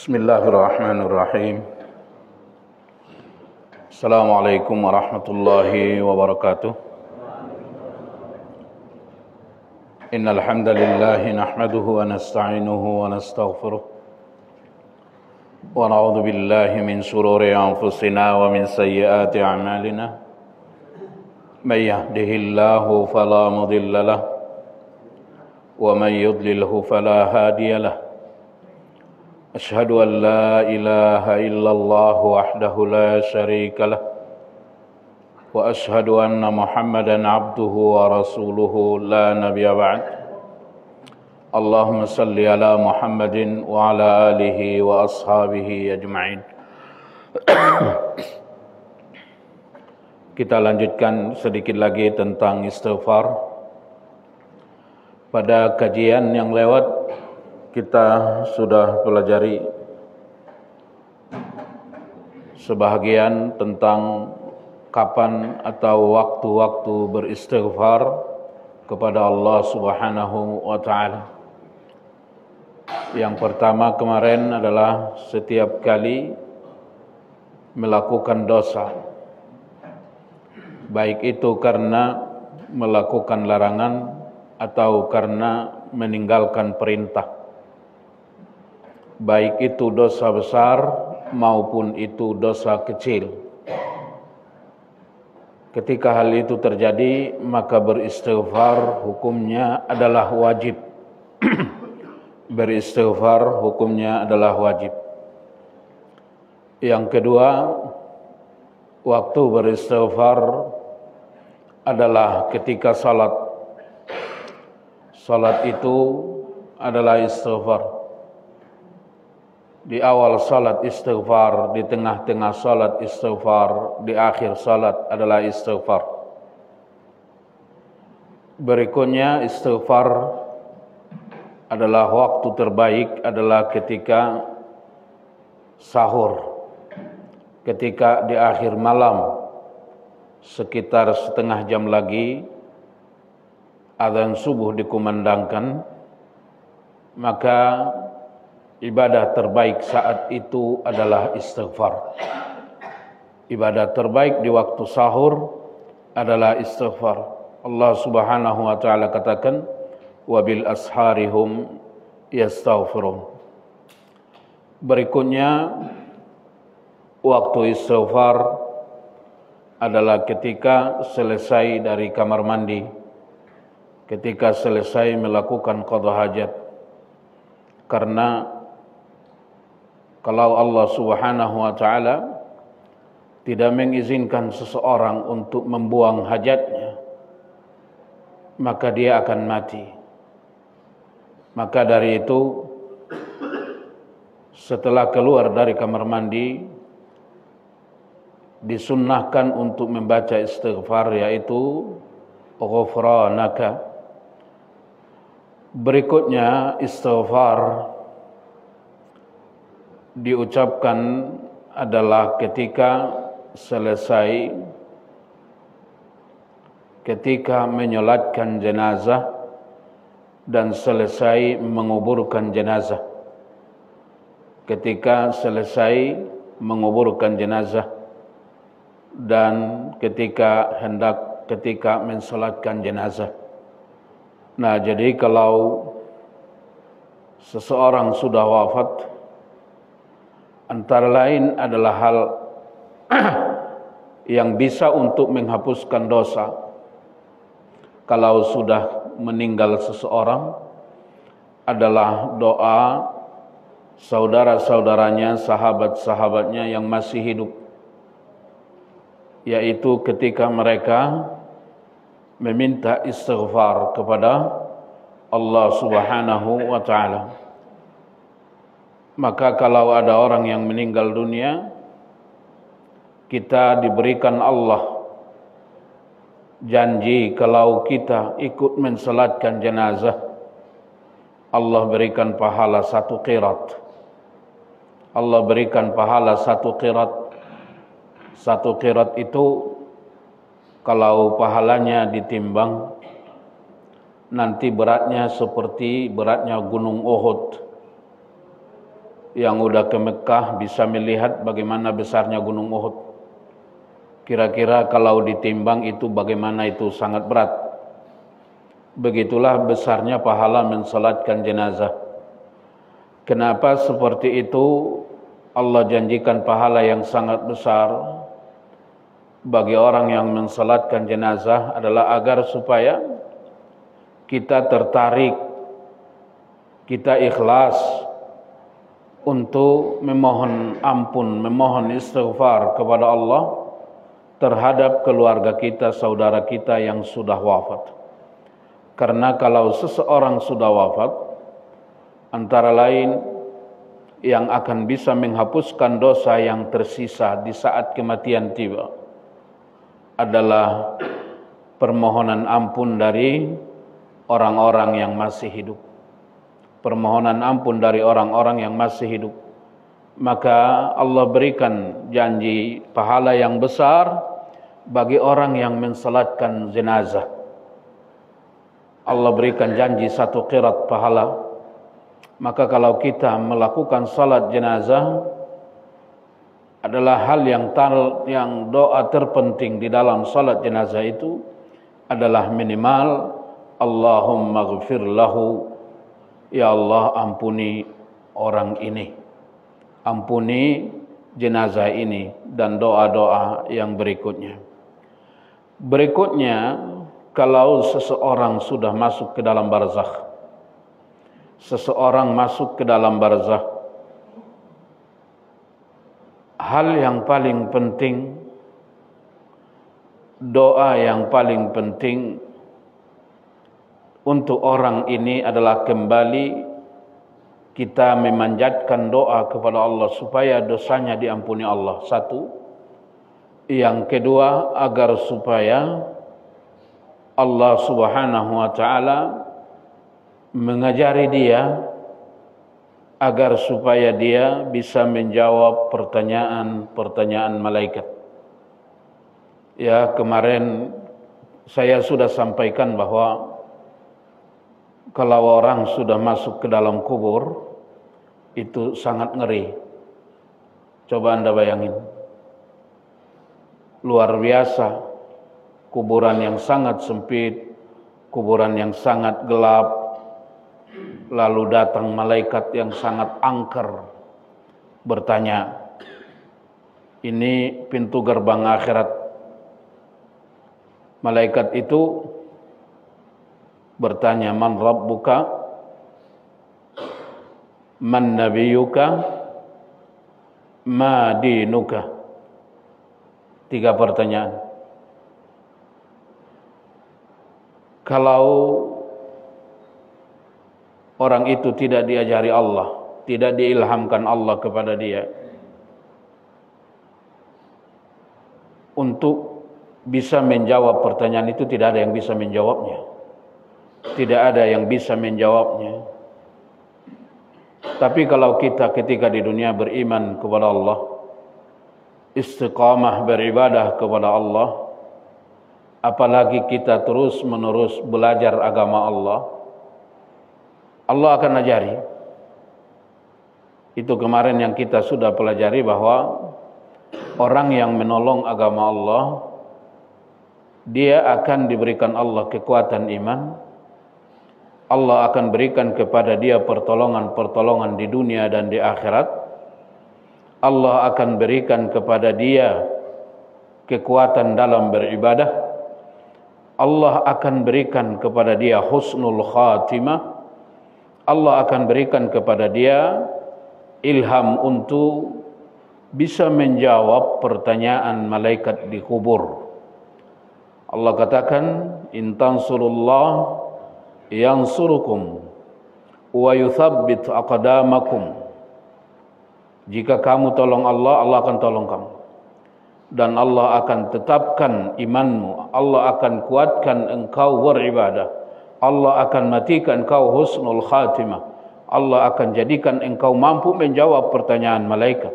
Bismillahirrahmanirrahim. Assalamualaikum warahmatullahi wabarakatuh. Innal hamdalillah nahmaduhu wa nasta'inuhu wa nastaghfiruh. Wa na'udzu billahi min shururi anfusina wa min sayyiati a'malina. May yahdihillahu fala mudilla lahu wa may yudlilhu fala hadiya lahu. أشهد أن لا إله إلا الله وحده لا شريك له وأشهد أن محمدا عبده ورسوله لا نبي بعد اللهم صل على محمد وعلى آله وأصحابه أجمعين. Kita lanjutkan sedikit lagi tentang istighfar. Pada kajian yang lewat kita sudah pelajari sebahagian tentang kapan atau waktu-waktu beristighfar kepada Allah Subhanahu wa taala. Yang pertama kemarin adalah setiap kali melakukan dosa, baik itu karena melakukan larangan atau karena meninggalkan perintah, baik itu dosa besar maupun itu dosa kecil. Ketika hal itu terjadi, maka beristighfar hukumnya adalah wajib. Beristighfar hukumnya adalah wajib. Yang kedua, waktu beristighfar adalah ketika salat. Salat itu adalah istighfar. Di awal salat istighfar, di tengah-tengah salat istighfar, di akhir salat adalah istighfar. Berikutnya istighfar adalah waktu terbaik adalah ketika sahur, ketika di akhir malam, sekitar setengah jam lagi azan subuh dikumandangkan, maka ibadah terbaik saat itu adalah istighfar. Ibadah terbaik di waktu sahur adalah istighfar. Allah Subhanahu wa taala katakan, "Wa bil asharihum yastaghfirun." Berikutnya waktu istighfar adalah ketika selesai dari kamar mandi, ketika selesai melakukan qada hajat. Karena kalau Allah Subhanahu wa taala tidak mengizinkan seseorang untuk membuang hajatnya, maka dia akan mati. Maka dari itu, setelah keluar dari kamar mandi, disunnahkan untuk membaca istighfar, yaitu ghufranaka. Berikutnya istighfar diucapkan adalah ketika selesai, ketika menyolatkan jenazah dan selesai menguburkan jenazah. Ketika selesai menguburkan jenazah dan ketika mensolatkan jenazah. Nah, jadi kalau seseorang sudah wafat, antara lain adalah hal yang bisa untuk menghapuskan dosa. Kalau sudah meninggal seseorang, adalah doa saudara-saudaranya, sahabat-sahabatnya yang masih hidup, yaitu ketika mereka meminta istighfar kepada Allah Subhanahu wa taala. Maka kalau ada orang yang meninggal dunia, kita diberikan Allah janji kalau kita ikut mensalatkan jenazah, Allah berikan pahala 1 qirat. Allah berikan pahala 1 qirat. 1 qirat itu kalau pahalanya ditimbang, nanti beratnya seperti beratnya gunung Uhud. yang udah ke Mekah bisa melihat bagaimana besarnya Gunung Uhud. Kira-kira kalau ditimbang itu bagaimana itu sangat berat. Begitulah besarnya pahala mensalatkan jenazah. Kenapa seperti itu? Allah janjikan pahala yang sangat besar bagi orang yang mensalatkan jenazah adalah agar supaya kita tertarik, kita ikhlas untuk memohon ampun, memohon istighfar kepada Allah terhadap keluarga kita, saudara kita yang sudah wafat. Karena kalau seseorang sudah wafat, antara lain yang akan bisa menghapuskan dosa yang tersisa di saat kematian tiba adalah permohonan ampun dari orang-orang yang masih hidup. Permohonan ampun dari orang-orang yang masih hidup. Maka Allah berikan janji pahala yang besar bagi orang yang mensalatkan jenazah. Allah berikan janji 1 qirat pahala. Maka kalau kita melakukan salat jenazah adalah hal yang doa terpenting di dalam salat jenazah itu adalah minimal Allahumma ghfir lahu, ya Allah ampuni orang ini, ampuni jenazah ini, dan doa-doa yang berikutnya. Berikutnya, kalau seseorang sudah masuk ke dalam barzakh, seseorang masuk ke dalam barzakh, hal yang paling penting, doa yang paling penting untuk orang ini adalah kembali kita memanjatkan doa kepada Allah supaya dosanya diampuni Allah. 1. Yang kedua, agar supaya Allah Subhanahu wa taala mengajari dia agar supaya dia bisa menjawab pertanyaan-pertanyaan malaikat. Ya, kemarin saya sudah sampaikan bahwa kalau orang sudah masuk ke dalam kubur itu sangat ngeri. Coba Anda bayangin. Luar biasa. Kuburan yang sangat sempit, kuburan yang sangat gelap. Lalu datang malaikat yang sangat angker bertanya, ini pintu gerbang akhirat. Malaikat itu bertanya, man rabbuka, man nabiyuka, ma dinuka. 3 pertanyaan. Kalau orang itu tidak diajari Allah, tidak diilhamkan Allah kepada dia untuk bisa menjawab pertanyaan itu, tidak ada yang bisa menjawabnya. Tidak ada yang bisa menjawabnya. Tapi kalau kita ketika di dunia beriman kepada Allah, istiqamah beribadah kepada Allah, apalagi kita terus-menerus belajar agama Allah, Allah akan ajari. Itu kemarin yang kita sudah pelajari bahwa orang yang menolong agama Allah, dia akan diberikan Allah kekuatan iman. Allah akan berikan kepada dia pertolongan-pertolongan di dunia dan di akhirat. Allah akan berikan kepada dia kekuatan dalam beribadah. Allah akan berikan kepada dia husnul khatimah. Allah akan berikan kepada dia ilham untuk bisa menjawab pertanyaan malaikat di kubur. Allah katakan, in tansurullah yansurukum wa yuthabbit aqdamakum. Jika kamu tolong Allah, Allah akan tolong kamu. Dan Allah akan tetapkan imanmu. Allah akan kuatkan engkau beribadah. Allah akan matikan engkau husnul khatimah. Allah akan jadikan engkau mampu menjawab pertanyaan malaikat.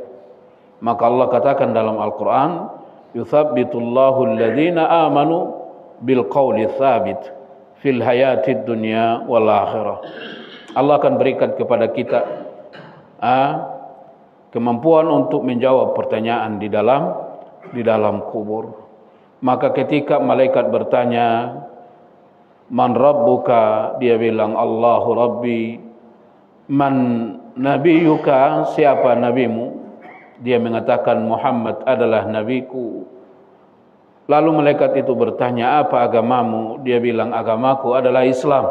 Maka Allah katakan dalam Al-Quran, yuthabbitullahu alladhina amanu bil qawli thabit fil hayatid dunya wal akhirah. Allah akan berikan kepada kita kemampuan untuk menjawab pertanyaan di dalam kubur. Maka ketika malaikat bertanya, "Man rabbuka?" Dia bilang, "Allahu Rabbi." "Man nabiyuka?" Siapa nabimu? Dia mengatakan, "Muhammad adalah nabiku." Lalu malaikat itu bertanya, "Apa agamamu?" Dia bilang, "Agamaku adalah Islam."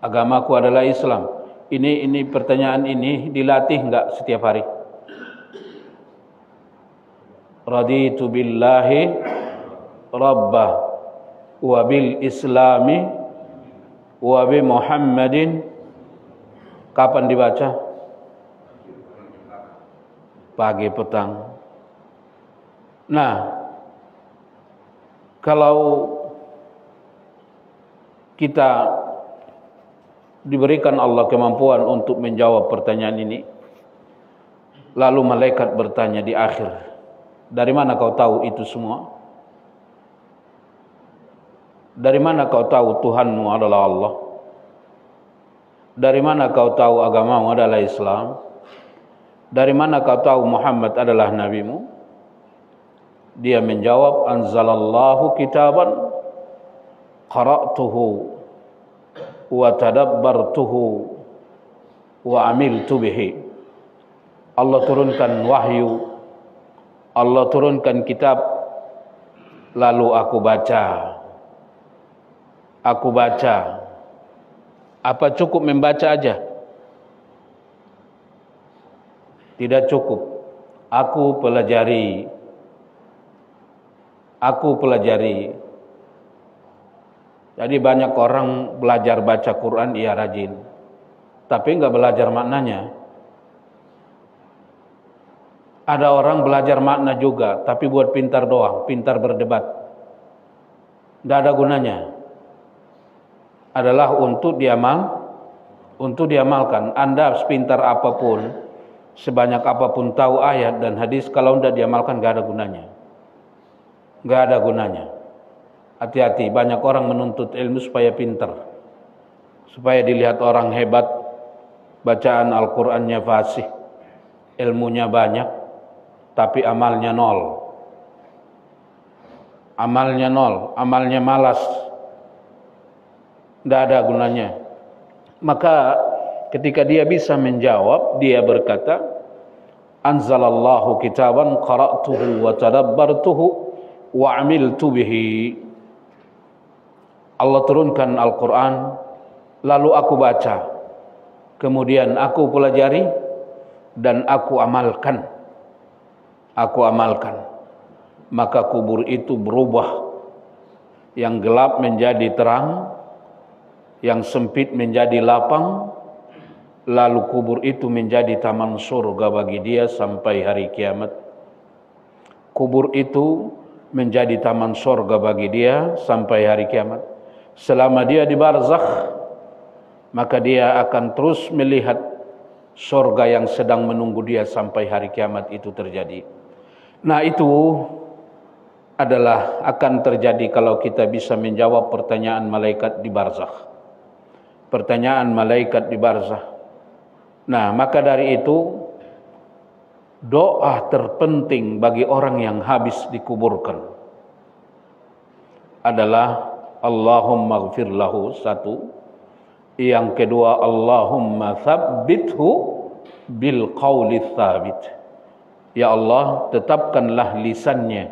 Agamaku adalah Islam. Ini pertanyaan ini dilatih enggak setiap hari? Raditu billahi rabbah wa bil islami wa bi Muhammadin. Kapan dibaca? Pagi petang. Nah, kalau kita diberikan Allah kemampuan untuk menjawab pertanyaan ini, lalu malaikat bertanya di akhir, "Dari mana kau tahu itu semua? Dari mana kau tahu Tuhanmu adalah Allah? Dari mana kau tahu agamamu adalah Islam? Dari mana kau tahu Muhammad adalah nabimu?" Dia menjawab, "Anzalallahu kitaban qara'tuhu wa tadabbartuhu wa amiltu bihi." Allah turunkan wahyu, Allah turunkan kitab, lalu aku baca. Apa cukup membaca aja? Tidak cukup. Aku pelajari. Jadi banyak orang belajar baca Quran, ia rajin, tapi enggak belajar maknanya. Ada orang belajar makna juga, tapi buat pintar doang, pintar berdebat. Tidak ada gunanya. Adalah untuk diamalkan. Anda sepintar apapun, sebanyak apapun tahu ayat dan hadis, kalau tidak diamalkan tidak ada gunanya. Tidak ada gunanya. Hati-hati, banyak orang menuntut ilmu supaya pintar, supaya dilihat orang hebat, bacaan Al-Qur'annya fasih, ilmunya banyak, tapi amalnya nol. Amalnya malas. Tidak ada gunanya. Maka ketika dia bisa menjawab, dia berkata, "Anzalallahu kitaban qara'tuhu wa tadabbartuhu wa amiltu bihi." Allah turunkan Al-Quran, lalu aku baca, kemudian aku pelajari, dan aku amalkan. Maka kubur itu berubah, yang gelap menjadi terang, yang sempit menjadi lapang, lalu kubur itu menjadi taman surga bagi dia sampai hari kiamat. Kubur itu menjadi taman surga bagi dia sampai hari kiamat. Selama dia di barzakh, maka dia akan terus melihat surga yang sedang menunggu dia sampai hari kiamat itu terjadi. Nah, itu adalah akan terjadi kalau kita bisa menjawab pertanyaan malaikat di barzakh. Pertanyaan malaikat di barzakh. Nah, maka dari itu doa terpenting bagi orang yang habis dikuburkan adalah Allahumma ighfir lahu, satu. Yang kedua, Allahumma tsabbithu bil qawli tsabit. Ya Allah, tetapkanlah lisannya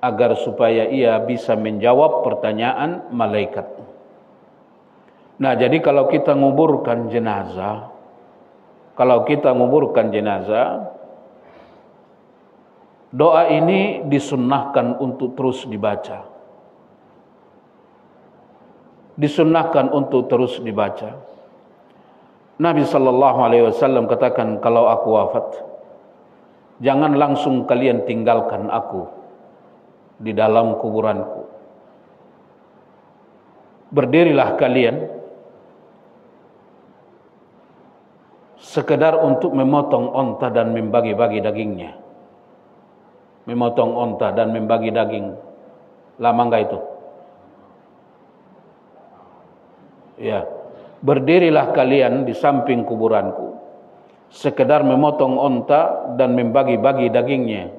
agar supaya ia bisa menjawab pertanyaan malaikat. Nah, jadi kalau kita menguburkan jenazah, doa ini disunnahkan untuk terus dibaca. Nabi SAW katakan, kalau aku wafat, jangan langsung kalian tinggalkan aku di dalam kuburanku. Berdirilah kalian sekedar untuk memotong onta dan membagi-bagi dagingnya. Memotong onta dan membagi daging. Lama enggak itu? Ya, berdirilah kalian di samping kuburanku sekedar memotong onta dan membagi-bagi dagingnya,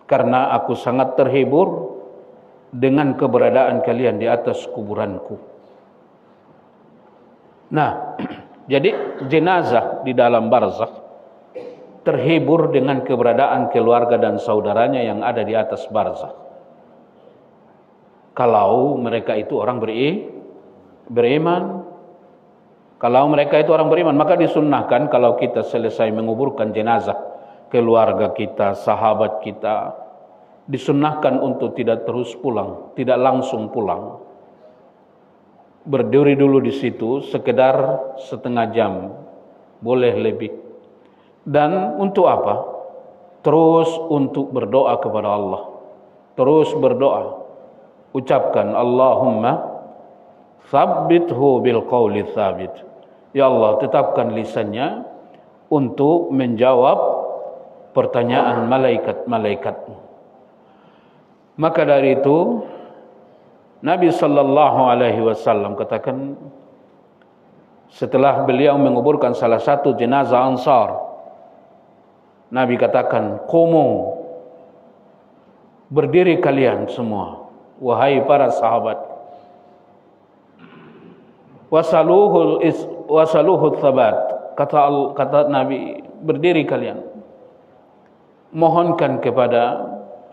karena aku sangat terhibur dengan keberadaan kalian di atas kuburanku. Nah, jadi jenazah di dalam barzakh terhibur dengan keberadaan keluarga dan saudaranya yang ada di atas barzakh. Kalau mereka itu orang beriman, kalau mereka itu orang beriman, maka disunnahkan kalau kita selesai menguburkan jenazah keluarga kita, sahabat kita, disunnahkan untuk tidak terus pulang, tidak langsung pulang. Berdiri dulu di situ sekedar setengah jam, boleh lebih. Dan untuk apa? Terus untuk berdoa kepada Allah. Terus berdoa. Ucapkan Allahumma tsabbithu bil qawli tsabit. Ya Allah, tetapkan lisannya untuk menjawab pertanyaan malaikat-malaikatmu. Maka dari itu Nabi sallallahu alaihi wasallam katakan, setelah beliau menguburkan salah satu jenazah Ansar, Nabi katakan, "Qumu, berdiri kalian semua, wahai para sahabat. Wasaluhu tsabat." Kata Nabi, berdiri kalian, mohonkan kepada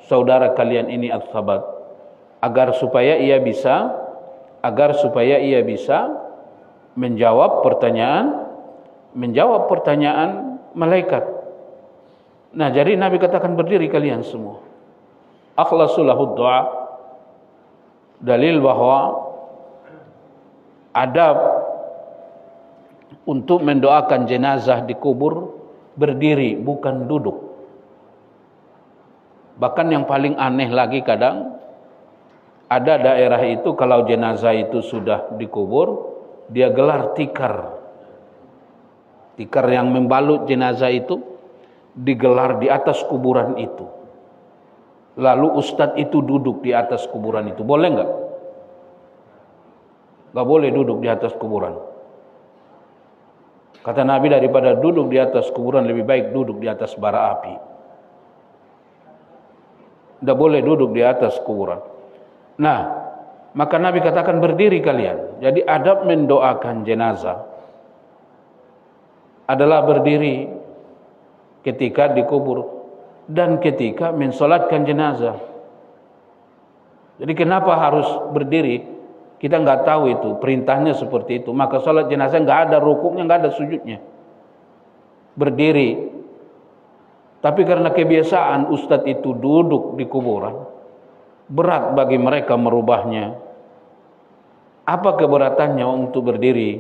saudara kalian ini as-sabat, agar supaya ia bisa menjawab pertanyaan malaikat. Nah, jadi Nabi katakan berdiri kalian semua. Akhlasu lahu du'a. Dalil bahwa adab untuk mendoakan jenazah dikubur berdiri, bukan duduk. Bahkan yang paling aneh lagi, kadang ada daerah itu kalau jenazah itu sudah dikubur, dia gelar tikar. Tikar yang membalut jenazah itu digelar di atas kuburan itu. Lalu ustadz itu duduk di atas kuburan itu. Boleh enggak? Enggak boleh duduk di atas kuburan. Kata Nabi, daripada duduk di atas kuburan lebih baik duduk di atas bara api. Enggak boleh duduk di atas kuburan. Nah, maka Nabi katakan berdiri kalian. Jadi adab mendoakan jenazah adalah berdiri ketika dikubur dan ketika mensolatkan jenazah. Jadi kenapa harus berdiri? Kita nggak tahu itu, perintahnya seperti itu. Maka solat jenazah nggak ada rukuknya, nggak ada sujudnya. Berdiri. Tapi karena kebiasaan ustadz itu duduk di kuburan, berat bagi mereka merubahnya. Apa keberatannya untuk berdiri?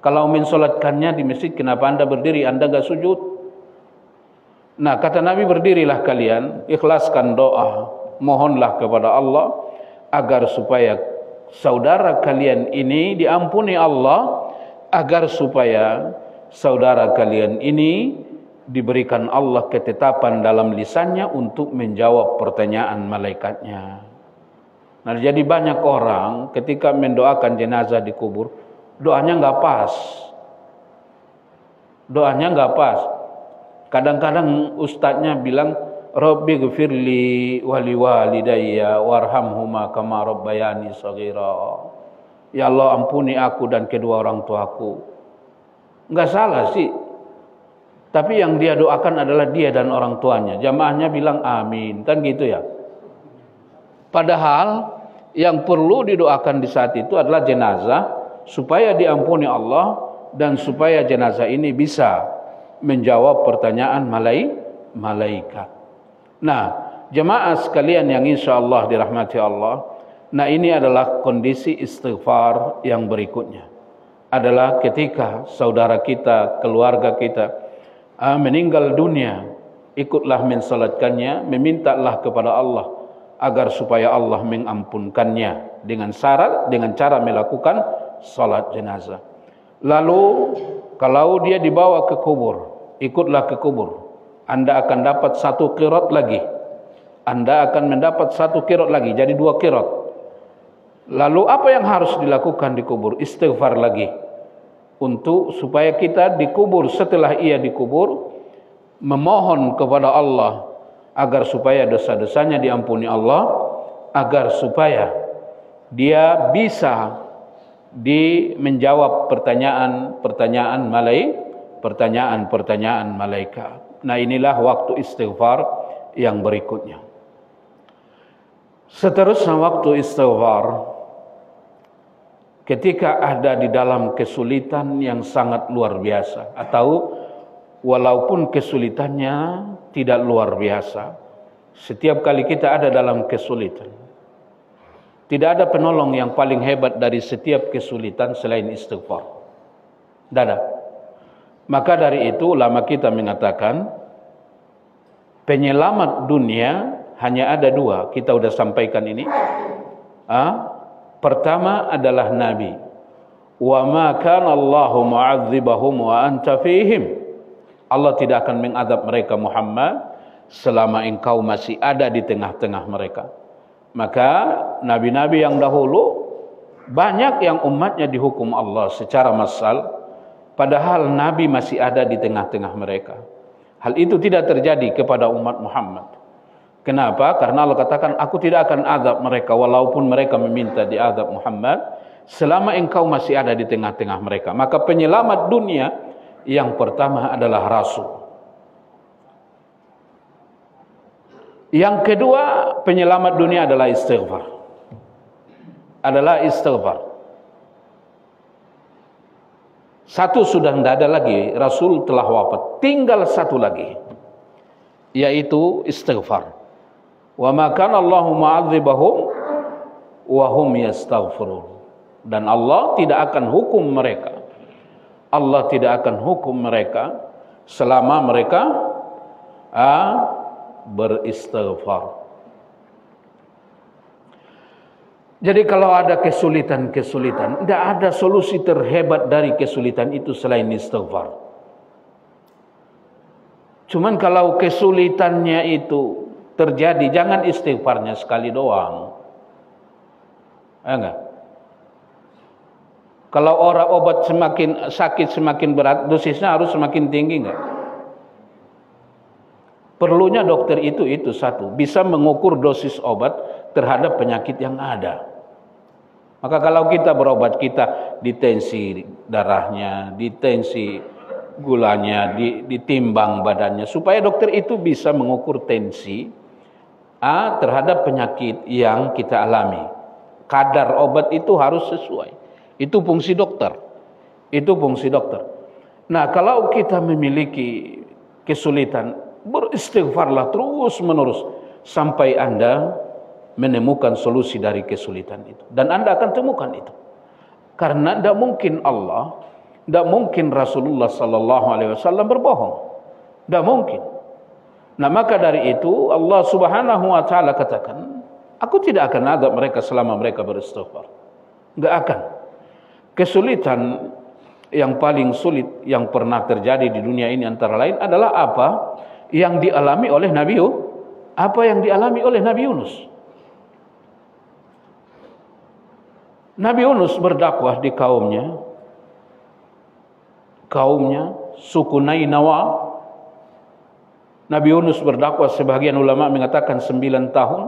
Kalau mensolatkannya di masjid, kenapa Anda berdiri? Anda nggak sujud? Nah, kata Nabi, berdirilah kalian, ikhlaskan doa, mohonlah kepada Allah agar supaya saudara kalian ini diampuni Allah, agar supaya saudara kalian ini diberikan Allah ketetapan dalam lisannya untuk menjawab pertanyaan malaikatnya. Nah, jadi banyak orang ketika mendoakan jenazah dikubur, doanya nggak pas. Doanya nggak pas. Kadang-kadang ustadznya bilang, Rabbi ghfirli wali walidayya warhamhuma kama rabbayani shaghira. Ya Allah, ampuni aku dan kedua orang tuaku. Enggak salah sih. Tapi yang dia doakan adalah dia dan orang tuanya. Jamaahnya bilang amin, kan gitu ya. Padahal yang perlu didoakan di saat itu adalah jenazah supaya diampuni Allah dan supaya jenazah ini bisa menjawab pertanyaan malaikat. Nah, jemaah sekalian yang insyaallah dirahmati Allah, nah ini adalah kondisi istighfar yang berikutnya. Adalah ketika saudara kita, keluarga kita meninggal dunia, ikutlah mensalatkannya, memintalah kepada Allah agar supaya Allah mengampunkannya dengan syarat, dengan cara melakukan salat jenazah. Lalu kalau dia dibawa ke kubur, ikutlah ke kubur. Anda akan dapat 1 qirat lagi. Anda akan mendapat 1 qirat lagi, jadi 2 qirat. Lalu apa yang harus dilakukan di kubur? Istighfar lagi. untuk supaya kita dikubur, setelah ia dikubur memohon kepada Allah agar supaya dosa-dosanya diampuni Allah, agar supaya dia bisa menjawab pertanyaan malaikat. Nah, inilah waktu istighfar yang berikutnya. Seterusnya waktu istighfar ketika ada di dalam kesulitan yang sangat luar biasa, atau walaupun kesulitannya tidak luar biasa, setiap kali kita ada dalam kesulitan, tidak ada penolong yang paling hebat dari setiap kesulitan selain istighfar. Tidak ada. Maka dari itu ulama kita mengatakan penyelamat dunia hanya ada dua. Kita sudah sampaikan ini. Pertama adalah Nabi. Wa ma kana Allahu mu'adzibahum wa anta fihim. Allah tidak akan mengadab mereka Muhammad selama engkau masih ada di tengah-tengah mereka. Maka nabi-nabi yang dahulu banyak yang umatnya dihukum Allah secara massal, padahal Nabi masih ada di tengah-tengah mereka. Hal itu tidak terjadi kepada umat Muhammad. Kenapa? Karena Allah katakan, aku tidak akan azab mereka walaupun mereka meminta diazab Muhammad selama engkau masih ada di tengah-tengah mereka. Maka penyelamat dunia yang pertama adalah Rasul. Yang kedua, penyelamat dunia adalah istighfar. Satu sudah tidak ada lagi, Rasul telah wafat. Tinggal satu lagi, yaitu istighfar. Wa ma kana Allahu mu'adzibahum wa hum yastaghfirun. Dan Allah tidak akan hukum mereka. Allah tidak akan hukum mereka selama mereka beristighfar. Jadi kalau ada kesulitan-kesulitan, tidak ada solusi terhebat dari kesulitan itu selain istighfar. Cuman kalau kesulitannya itu terjadi, jangan istighfarnya sekali doang. Enggak. Kalau orang obat semakin sakit semakin berat, dosisnya harus semakin tinggi enggak? Perlunya dokter itu satu, bisa mengukur dosis obat terhadap penyakit yang ada. Maka kalau kita berobat, kita ditensi darahnya, ditensi gulanya, ditimbang badannya, supaya dokter itu bisa mengukur tensi terhadap penyakit yang kita alami. Kadar obat itu harus sesuai. Itu fungsi dokter. Nah, kalau kita memiliki kesulitan, beristighfarlah terus menerus sampai Anda menemukan solusi dari kesulitan itu, dan Anda akan temukan itu. Karena tidak mungkin Allah, tidak mungkin Rasulullah sallallahu alaihi wasallam berbohong. Tidak mungkin. Nah, maka dari itu Allah Subhanahu wa taala katakan, aku tidak akan azab mereka selama mereka beristighfar. Enggak akan. Kesulitan yang paling sulit yang pernah terjadi di dunia ini antara lain adalah apa yang dialami oleh Nabi Yunus. Nabi Yunus berdakwah di kaumnya suku Nainawa. Nabi Yunus berdakwah, sebagian ulama mengatakan 9 tahun,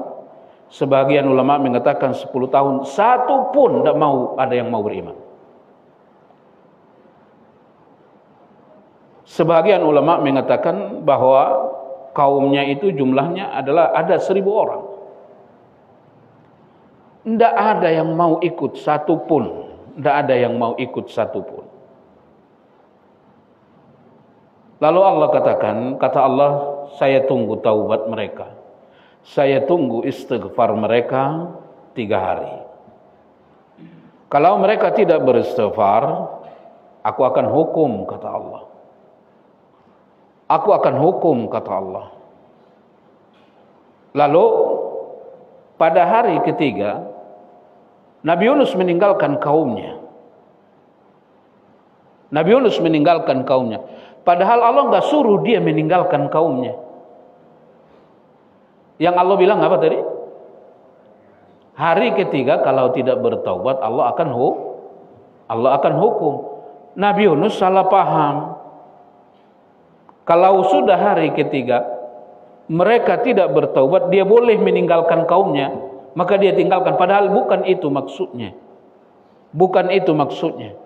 sebagian ulama mengatakan 10 tahun. Satu pun tidak mau, ada yang mau beriman. Sebagian ulama mengatakan bahwa kaumnya itu jumlahnya adalah ada 1000 orang. Tidak ada yang mau ikut satu pun. Tidak ada yang mau ikut satu pun. Lalu Allah katakan, kata Allah, saya tunggu taubat mereka. Saya tunggu istighfar mereka 3 hari. Kalau mereka tidak beristighfar, aku akan hukum, kata Allah. Aku akan hukum, kata Allah. Lalu pada hari ketiga, Nabi Yunus meninggalkan kaumnya. Padahal Allah enggak suruh dia meninggalkan kaumnya. Yang Allah bilang apa tadi? Hari ketiga kalau tidak bertaubat, Allah akan hukum. Nabi Yunus salah paham. Kalau sudah hari ketiga mereka tidak bertaubat, dia boleh meninggalkan kaumnya, maka dia tinggalkan. Padahal bukan itu maksudnya. Bukan itu maksudnya.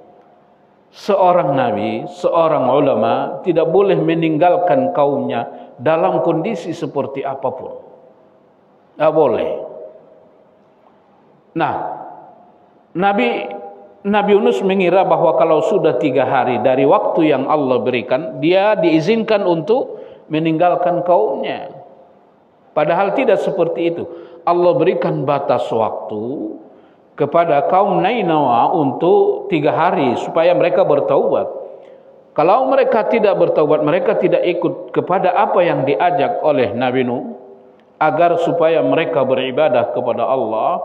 Seorang nabi, seorang ulama tidak boleh meninggalkan kaumnya dalam kondisi seperti apapun. Tidak boleh. Nah, Nabi Yunus mengira bahwa kalau sudah 3 hari dari waktu yang Allah berikan, dia diizinkan untuk meninggalkan kaumnya. Padahal tidak seperti itu. Allah berikan batas waktu kepada kaum Nainawa untuk 3 hari supaya mereka bertaubat. Kalau mereka tidak bertaubat, mereka tidak ikut kepada apa yang diajak oleh Nabi Nuh agar supaya mereka beribadah kepada Allah,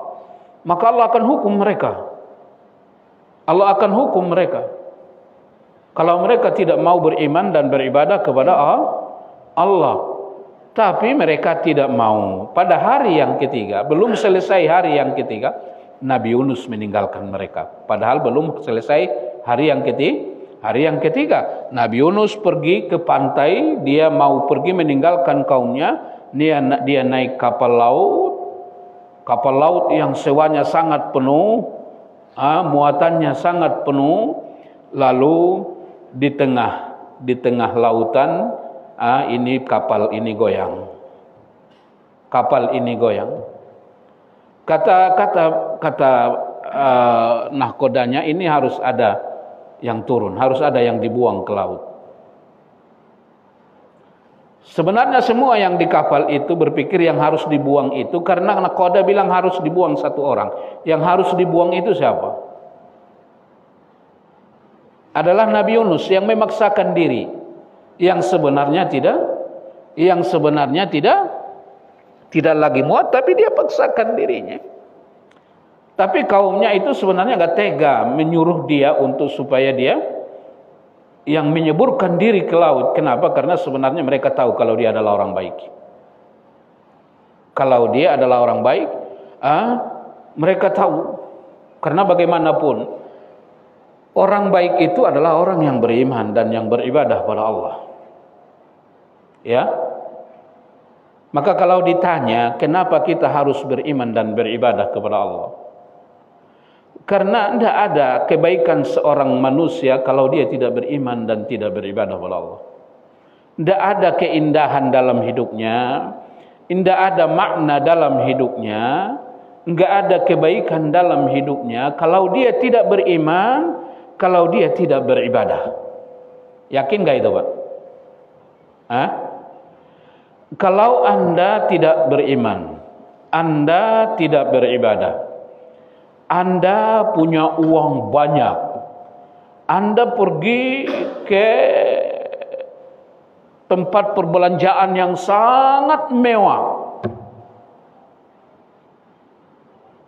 maka Allah akan hukum mereka. Allah akan hukum mereka. Kalau mereka tidak mau beriman dan beribadah kepada Allah. Tapi mereka tidak mau. Pada hari yang ketiga, belum selesai hari yang ketiga, Nabi Yunus meninggalkan mereka. Padahal belum selesai hari yang ketiga. Nabi Yunus pergi ke pantai, dia mau pergi meninggalkan kaumnya. Dia naik kapal laut yang sewanya sangat penuh, muatannya sangat penuh. Lalu di tengah lautan, ini kapal ini goyang. Kata nahkodanya, ini harus ada yang turun, harus ada yang dibuang ke laut. Sebenarnya semua yang di kapal itu berpikir yang harus dibuang itu, karena nahkoda bilang harus dibuang 1 orang. Yang harus dibuang itu siapa? Adalah Nabi Yunus yang memaksakan diri. Yang sebenarnya tidak lagi muat, tapi dia paksakan dirinya. Tapi kaumnya itu sebenarnya enggak tega menyuruh dia untuk supaya dia yang menyeburkan diri ke laut. Kenapa? Karena sebenarnya mereka tahu kalau dia adalah orang baik. Kalau dia adalah orang baik, mereka tahu. Karena bagaimanapun orang baik itu adalah orang yang beriman dan yang beribadah pada Allah. Ya. Maka kalau ditanya, kenapa kita harus beriman dan beribadah kepada Allah? Karena tidak ada kebaikan seorang manusia kalau dia tidak beriman dan tidak beribadah kepada Allah. Tidak ada keindahan dalam hidupnya, tidak ada makna dalam hidupnya, tidak ada kebaikan dalam hidupnya kalau dia tidak beriman, kalau dia tidak beribadah. Yakin gak itu, Pak? Kalau Anda tidak beriman, Anda tidak beribadah, Anda punya uang banyak, Anda pergi ke tempat perbelanjaan yang sangat mewah.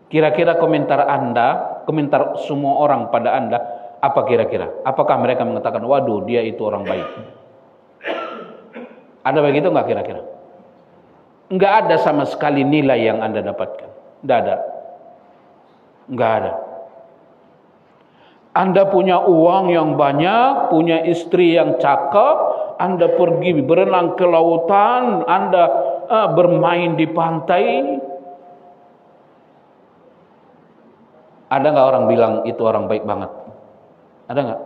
Kira-kira komentar Anda, komentar semua orang pada Anda, apa kira-kira? Apakah mereka mengatakan, waduh dia itu orang baik? Ada begitu enggak kira-kira? Enggak ada sama sekali nilai yang Anda dapatkan. Enggak ada. Enggak ada. Anda punya uang yang banyak, punya istri yang cakep, Anda pergi berenang ke lautan, Anda bermain di pantai. Ada enggak orang bilang itu orang baik banget? Ada enggak?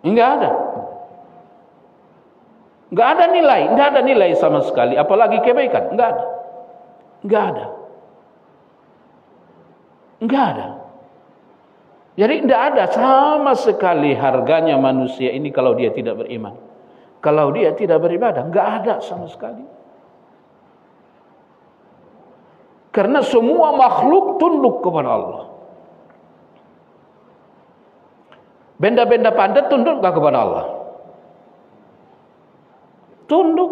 Enggak ada. Enggak ada nilai sama sekali, apalagi kebaikan, enggak ada. Enggak ada. Jadi enggak ada sama sekali harganya manusia ini kalau dia tidak beriman. Kalau dia tidak beribadah, enggak ada sama sekali. Karena semua makhluk tunduk kepada Allah. Benda-benda padat tunduk enggak kepada Allah? Tunduk.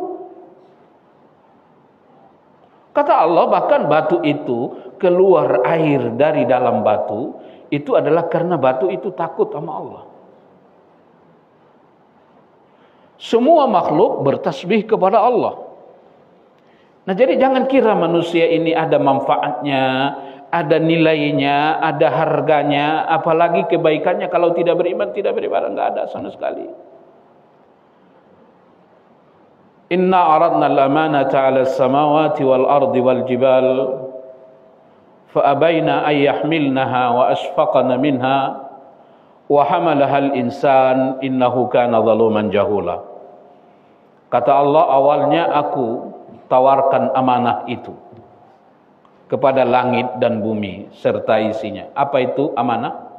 Kata Allah, bahkan batu itu keluar air dari dalam batu, itu adalah karena batu itu takut sama Allah. Semua makhluk bertasbih kepada Allah. Nah, jadi jangan kira manusia ini ada manfaatnya, ada nilainya, ada harganya, apalagi kebaikannya. Kalau tidak beriman, tidak beribadah, enggak ada sama sekali. Inna aradna al-amanata 'ala as-samawati wal ardi wal jibal fa abaina ay yahmilnaha wa ashfaqna minha wa hamalaha al-insan innahu kana zaluman jahula. Kata Allah, awalnya aku tawarkan amanah itu kepada langit dan bumi serta isinya. Apa itu amanah?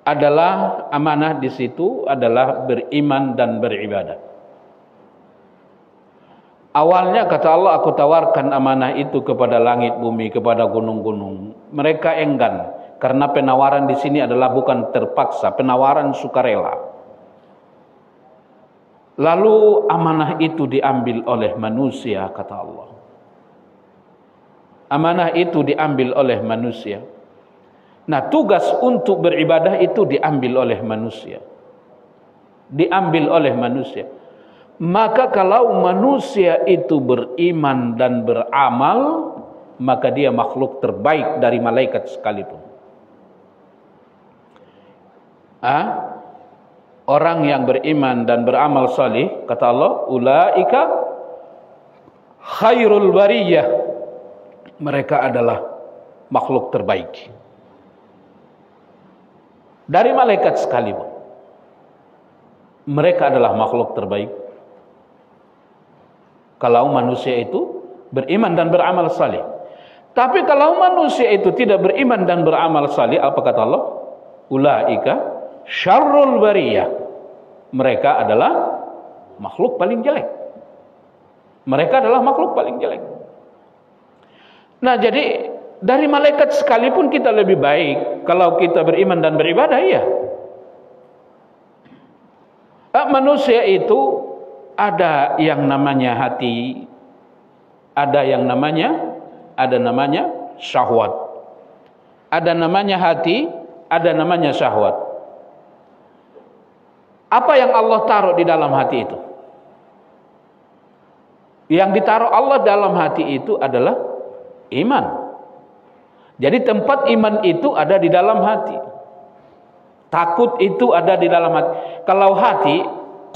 Adalah amanah di situ adalah beriman dan beribadah. Awalnya kata Allah, aku tawarkan amanah itu kepada langit bumi, kepada gunung-gunung. Mereka enggan karena penawaran di sini adalah bukan terpaksa, penawaran sukarela. Lalu amanah itu diambil oleh manusia, kata Allah. Amanah itu diambil oleh manusia. Nah, tugas untuk beribadah itu diambil oleh manusia. Diambil oleh manusia. Maka kalau manusia itu beriman dan beramal, maka dia makhluk terbaik dari malaikat sekalipun. Orang yang beriman dan beramal salih, kata Allah, ulaika khairul bariyah. Mereka adalah makhluk terbaik dari malaikat sekalipun. Mereka adalah makhluk terbaik kalau manusia itu beriman dan beramal salih. Tapi kalau manusia itu tidak beriman dan beramal salih, apa kata Allah? Ulaika syarrul bariyah. Mereka adalah makhluk paling jelek. Mereka adalah makhluk paling jelek. Nah, jadi dari malaikat sekalipun kita lebih baik kalau kita beriman dan beribadah, ya. Manusia itu ada yang namanya hati, ada namanya syahwat. Ada namanya hati, ada namanya syahwat. Apa yang Allah taruh di dalam hati itu? Yang ditaruh Allah dalam hati itu adalah iman. Jadi tempat iman itu ada di dalam hati. Takut itu ada di dalam hati. Kalau hati,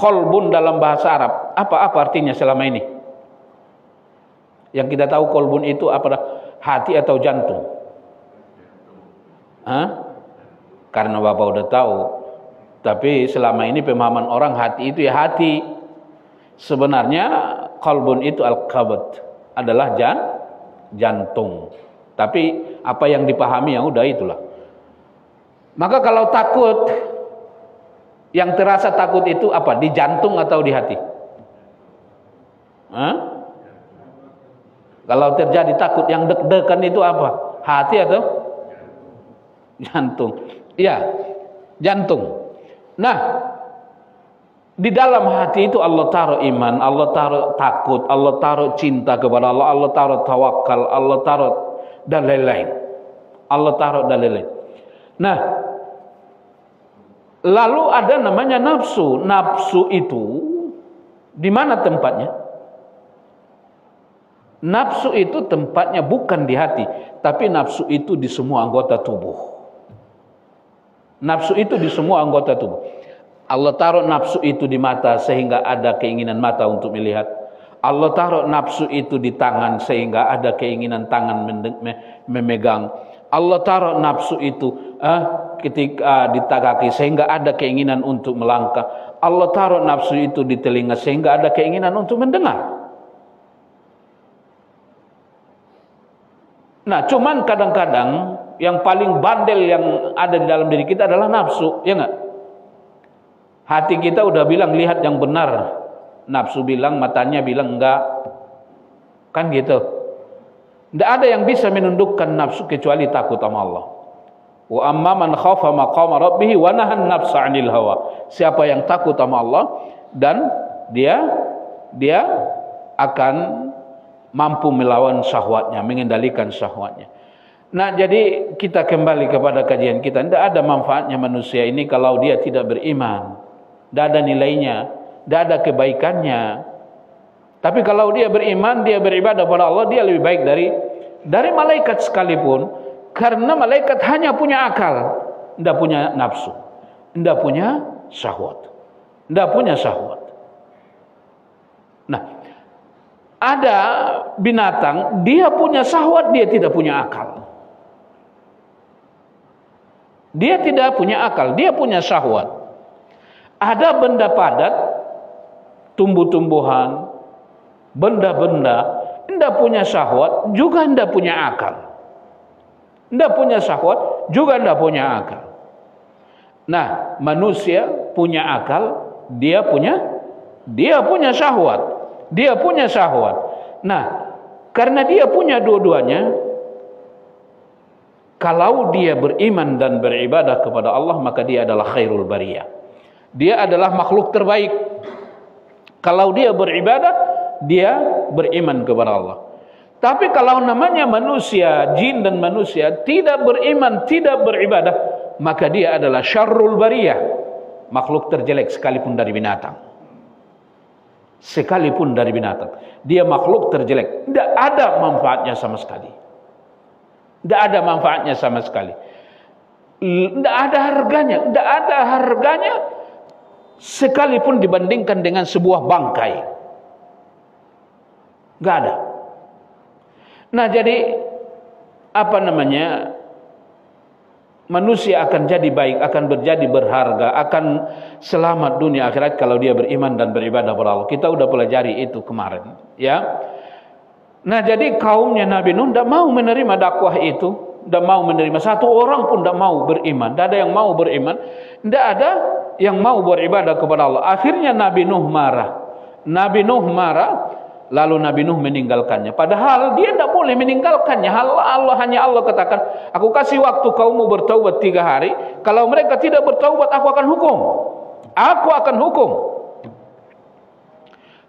qalbun dalam bahasa Arab, apa artinya selama ini? Yang kita tahu qalbun itu apa? Hati atau jantung? Karena Bapak udah tahu. Tapi selama ini pemahaman orang hati itu ya hati. Sebenarnya qalbun itu al-qabd, adalah jantung. Tapi apa yang dipahami ya udah itulah. Maka kalau takut, yang terasa takut itu apa? Di jantung atau di hati? Kalau terjadi takut, yang deg-degan itu apa? Hati atau jantung? Iya, jantung. Nah, di dalam hati itu Allah taruh iman, Allah taruh takut, Allah taruh cinta kepada Allah, Allah taruh tawakal, Allah taruh dan lain-lain. Allah taruh dan lain-lain. Nah, lalu ada namanya nafsu. Nafsu itu di mana tempatnya? Nafsu itu tempatnya bukan di hati, tapi nafsu itu di semua anggota tubuh. Nafsu itu di semua anggota tubuh. Allah taruh nafsu itu di mata sehingga ada keinginan mata untuk melihat. Allah taruh nafsu itu di tangan sehingga ada keinginan tangan memegang. Allah taruh nafsu itu ketika di kaki sehingga ada keinginan untuk melangkah. Allah taruh nafsu itu di telinga sehingga ada keinginan untuk mendengar. Nah, cuman kadang-kadang yang paling bandel yang ada di dalam diri kita adalah nafsu, ya enggak? Hati kita udah bilang lihat yang benar, nafsu bilang, matanya bilang enggak. Kan gitu. Tidak ada yang bisa menundukkan nafsu kecuali takut sama Allah. Wa amma man khafa maqama rabbih wa nahan nafsa 'anil hawa. Siapa yang takut sama Allah dan dia akan mampu melawan syahwatnya, mengendalikan syahwatnya. Nah, jadi kita kembali kepada kajian kita. Tidak ada manfaatnya manusia ini kalau dia tidak beriman. Tidak ada nilainya, tidak ada kebaikannya. Tapi kalau dia beriman, dia beribadah kepada Allah, dia lebih baik dari malaikat sekalipun, karena malaikat hanya punya akal, tidak punya nafsu, tidak punya syahwat, tidak punya syahwat. Nah, ada binatang dia punya syahwat, dia tidak punya akal. Dia tidak punya akal, dia punya syahwat. Ada benda padat, tumbuh-tumbuhan, benda-benda, tidak punya syahwat, juga tidak punya akal. Tidak punya syahwat, juga tidak punya akal. Nah, manusia punya akal, dia punya syahwat. Dia punya syahwat. Nah, karena dia punya dua-duanya, kalau dia beriman dan beribadah kepada Allah, maka dia adalah khairul bariyah. Dia adalah makhluk terbaik. Kalau dia beribadah, dia beriman kepada Allah. Tapi kalau namanya manusia, jin dan manusia tidak beriman, tidak beribadah, maka dia adalah syarrul bariyah, makhluk terjelek sekalipun dari binatang. Sekalipun dari binatang, dia makhluk terjelek. Tidak ada manfaatnya sama sekali. Tidak ada manfaatnya sama sekali. Tidak ada harganya. Tidak ada harganya sekalipun dibandingkan dengan sebuah bangkai. Tidak ada. Nah, jadi apa namanya? Manusia akan jadi baik, akan menjadi berharga, akan selamat dunia akhirat kalau dia beriman dan beribadah kepada Allah. Kita sudah pelajari itu kemarin, ya. Nah, jadi kaumnya Nabi Nuh tidak mau menerima dakwah itu, tidak mau menerima. Satu orang pun tidak mau beriman, tidak ada yang mau beriman, tidak ada yang mau beribadah kepada Allah. Akhirnya Nabi Nuh marah. Nabi Nuh marah, lalu Nabi Nuh meninggalkannya. Padahal dia tidak boleh meninggalkannya. Hanya Allah katakan, aku kasih waktu kaummu bertaubat 3 hari. Kalau mereka tidak bertaubat, aku akan hukum. Aku akan hukum.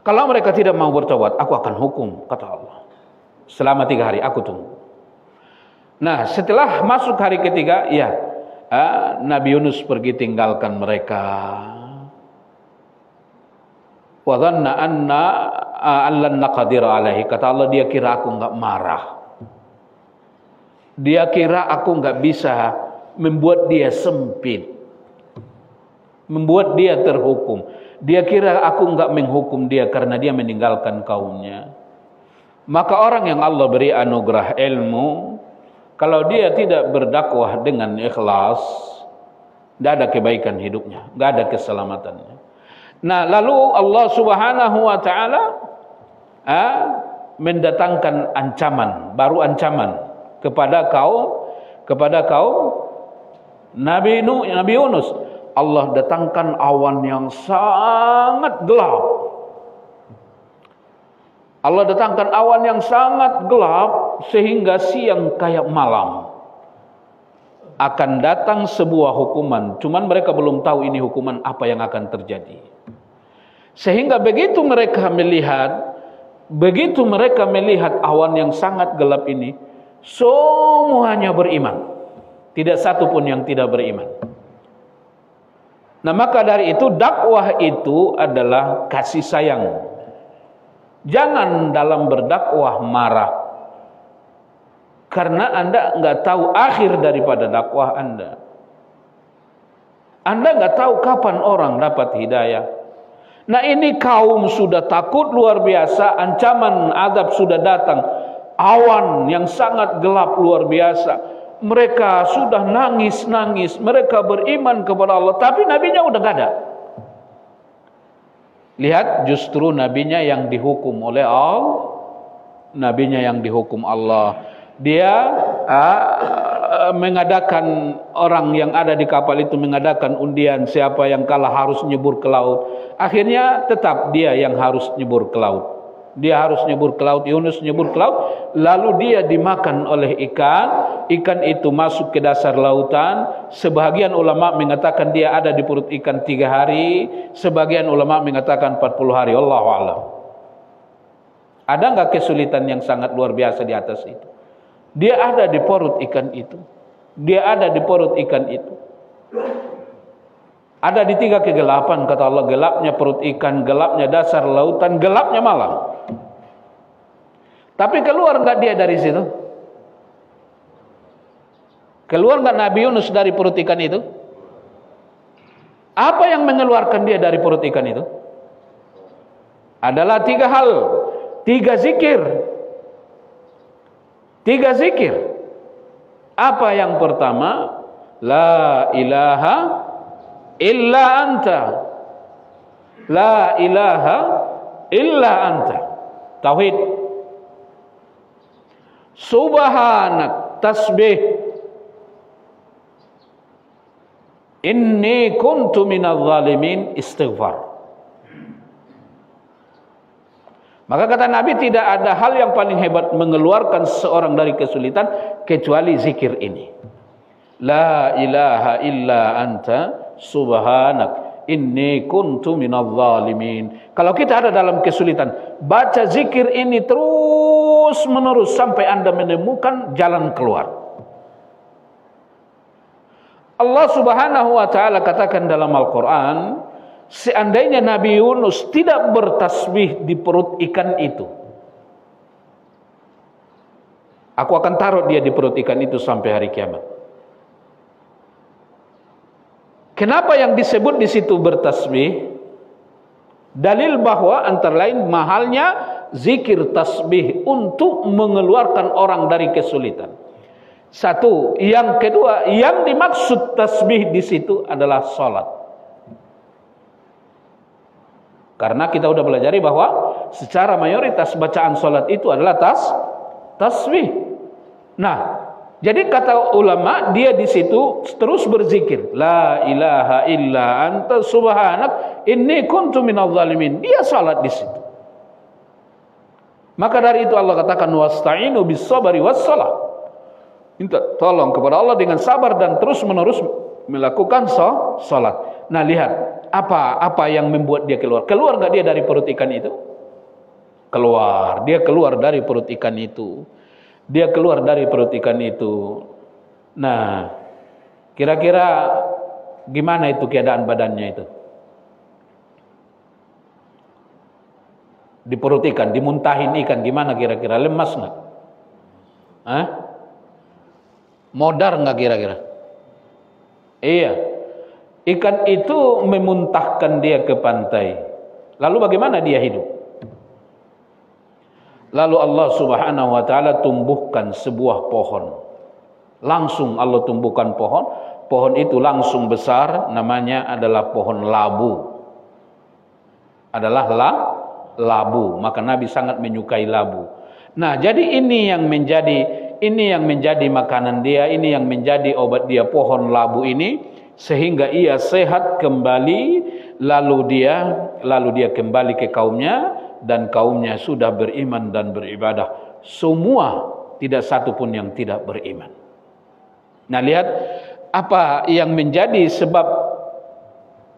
Kalau mereka tidak mau bertaubat, aku akan hukum, kata Allah. Selama 3 hari, aku tunggu. Nah, setelah masuk hari ketiga, ya, Nabi Yunus pergi tinggalkan mereka. Wa dhanna anna allan naqdir alaihi, kata Allah, dia kira aku enggak marah. Dia kira aku enggak bisa membuat dia sempit, membuat dia terhukum. Dia kira aku enggak menghukum dia karena dia meninggalkan kaumnya. Maka orang yang Allah beri anugerah ilmu, kalau dia tidak berdakwah dengan ikhlas, tidak ada kebaikan hidupnya, tidak ada keselamatannya. Nah, lalu Allah Subhanahu wa taala mendatangkan ancaman, baru ancaman kepada kaum Nabi Yunus. Allah datangkan awan yang sangat gelap. Allah datangkan awan yang sangat gelap sehingga siang kayak malam. Akan datang sebuah hukuman, cuman mereka belum tahu ini hukuman apa yang akan terjadi. Sehingga begitu mereka melihat awan yang sangat gelap ini, semuanya beriman. Tidak satu pun yang tidak beriman. Nah, maka dari itu dakwah itu adalah kasih sayang. Jangan dalam berdakwah marah. Karena Anda enggak tahu akhir daripada dakwah Anda. Anda enggak tahu kapan orang dapat hidayah. Nah, ini kaum sudah takut luar biasa, ancaman azab sudah datang. Awan yang sangat gelap luar biasa. Mereka sudah nangis-nangis, mereka beriman kepada Allah, tapi nabinya udah enggak ada. Lihat, justru nabinya yang dihukum oleh Allah. Nabinya yang dihukum Allah. Dia mengadakan, orang yang ada di kapal itu mengadakan undian, siapa yang kalah harus nyebur ke laut. Akhirnya tetap dia yang harus nyebur ke laut. Dia harus nyebur ke laut, Yunus nyebur ke laut, lalu dia dimakan oleh ikan. Ikan itu masuk ke dasar lautan. Sebagian ulama mengatakan dia ada di perut ikan 3 hari, sebagian ulama mengatakan 40 hari. Allahu a'lam. Ada enggak kesulitan yang sangat luar biasa di atas itu? Dia ada di perut ikan itu. Dia ada di perut ikan itu. Ada di 3 kegelapan, kata Allah. Gelapnya perut ikan, gelapnya dasar lautan, gelapnya malam. Tapi keluar enggak dia dari situ? Keluar nggak Nabi Yunus dari perut ikan itu? Apa yang mengeluarkan dia dari perut ikan itu? Adalah 3 hal, 3 zikir. 3 zikir. Apa yang pertama? La ilaha illa anta. La ilaha illa anta. Tauhid. Subhanak, tasbih. Inni kuntu minadh zalimin, istighfar. Maka kata Nabi, tidak ada hal yang paling hebat mengeluarkan seorang dari kesulitan kecuali zikir ini. La ilaha illa anta subhanak inni kuntu minadh zalimin. Kalau kita ada dalam kesulitan, baca zikir ini terus menerus sampai Anda menemukan jalan keluar. Allah Subhanahu wa taala katakan dalam Al-Qur'an, seandainya Nabi Yunus tidak bertasbih di perut ikan itu, aku akan taruh dia di perut ikan itu sampai hari kiamat. Kenapa yang disebut di situ bertasbih? Dalil bahwa antara lain mahalnya zikir tasbih untuk mengeluarkan orang dari kesulitan. Satu, yang kedua, yang dimaksud tasbih di situ adalah salat. Karena kita sudah pelajari bahwa secara mayoritas bacaan salat itu adalah tasbih. Nah, jadi kata ulama, dia di situ terus berzikir, la ilaha illa anta subhanak inni kuntu minadh zalimin. Dia salat di situ. Maka dari itu Allah katakan wasta'inu bis sabri was salah. Minta tolong kepada Allah dengan sabar dan terus menerus melakukan salat. Nah, lihat apa yang membuat dia keluar. Keluar enggak dia dari perut ikan itu? Keluar. Dia keluar dari perut ikan itu. Dia keluar dari perut ikan itu. Nah, kira-kira gimana itu keadaan badannya itu? Di perut ikan, dimuntahin ikan, gimana kira-kira? Lemas enggak? Hah? Modar nggak kira-kira? Iya. Ikan itu memuntahkan dia ke pantai. Lalu bagaimana dia hidup? Lalu Allah Subhanahu wa taala tumbuhkan sebuah pohon. Langsung Allah tumbuhkan pohon. Pohon itu langsung besar, namanya adalah pohon labu. Adalah labu. Maka Nabi sangat menyukai labu. Nah, jadi ini yang menjadi makanan dia, ini yang menjadi obat dia, pohon labu ini, sehingga ia sehat kembali, lalu dia kembali ke kaumnya, dan kaumnya sudah beriman dan beribadah. Semua, tidak satu pun yang tidak beriman. Nah, lihat apa yang menjadi sebab